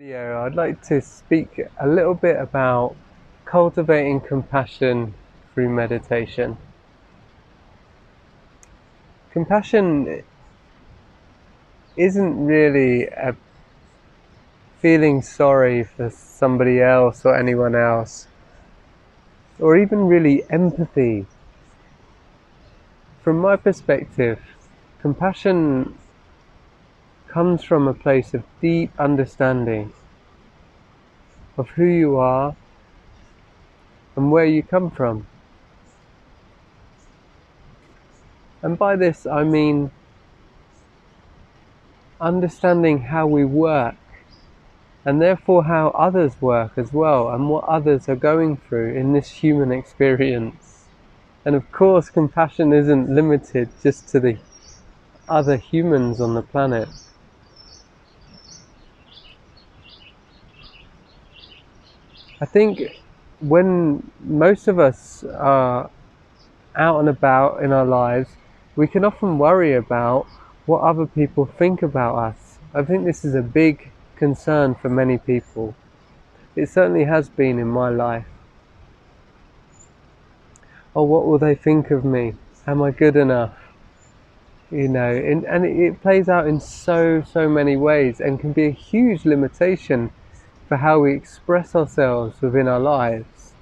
Video, I'd like to speak a little bit about cultivating compassion through meditation. Compassion isn't really a feeling sorry for somebody else or anyone else, or even really empathy. From my perspective, compassion comes from a place of deep understanding of who you are and where you come from. And by this I mean understanding how we work, and therefore how others work as well, and what others are going through in this human experience. And of course, compassion isn't limited just to the other humans on the planet. I think when most of us are out and about in our lives, we can often worry about what other people think about us. I think this is a big concern for many people. It certainly has been in my life. Oh, what will they think of me? Am I good enough? You know, and it plays out in so many ways, and can be a huge limitation for how we express ourselves within our lives.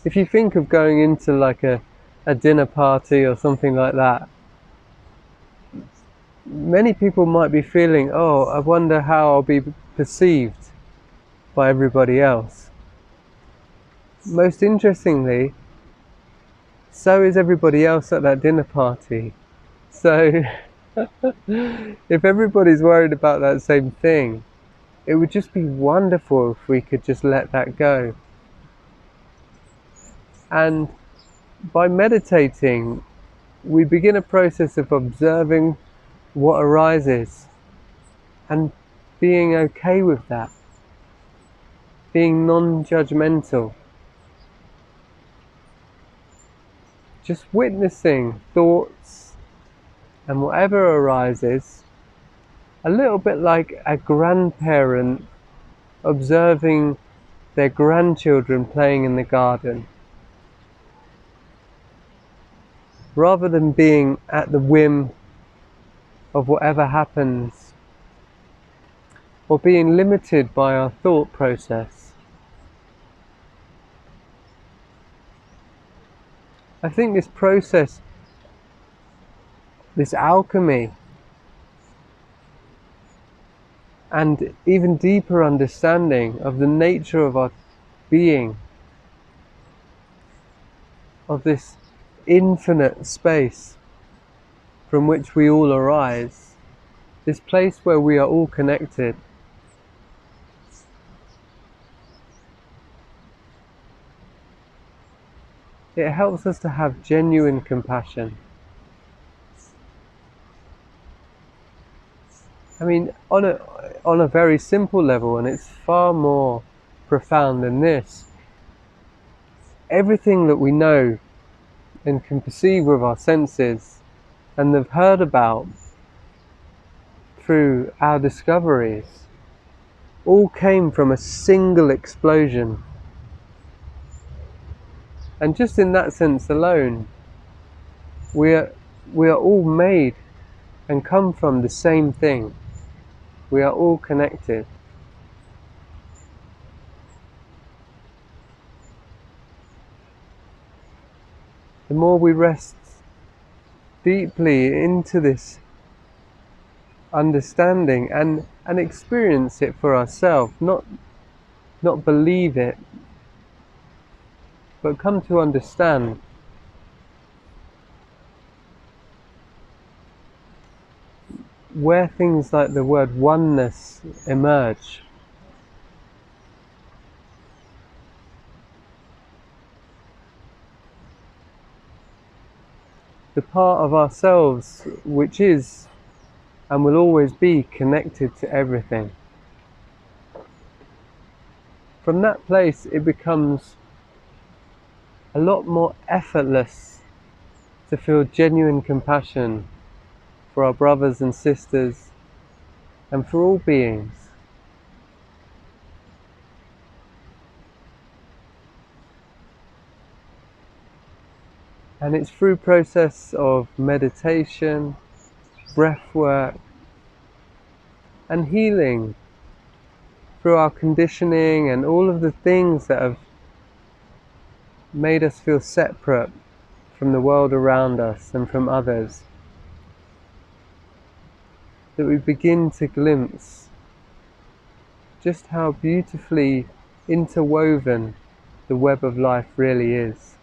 If you think of going into like a dinner party or something like that, many people might be feeling, oh, I wonder how I'll be perceived by everybody else. Most interestingly, so is everybody else at that dinner party. So if everybody's worried about that same thing, it would just be wonderful if we could just let that go. And by meditating, we begin a process of observing what arises and being okay with that, being non-judgmental, just witnessing thoughts and whatever arises, a little bit like a grandparent observing their grandchildren playing in the garden, rather than being at the whim of whatever happens, or being limited by our thought process. I think this process, this alchemy, and even deeper understanding of the nature of our being, of this infinite space from which we all arise, this place where we are all connected, it helps us to have genuine compassion. I mean, on a very simple level, and it's far more profound than this, everything that we know and can perceive with our senses and have heard about through our discoveries all came from a single explosion. And just in that sense alone, we are all made and come from the same thing. We are all connected. The more we rest deeply into this understanding and experience it for ourselves, not believe it, but come to understand, where things like the word oneness emerge. The part of ourselves which is and will always be connected to everything. From that place, it becomes a lot more effortless to feel genuine compassion for our brothers and sisters and for all beings. And it's through process of meditation, breath work, and healing, through our conditioning and all of the things that have made us feel separate from the world around us and from others, that we begin to glimpse just how beautifully interwoven the web of life really is.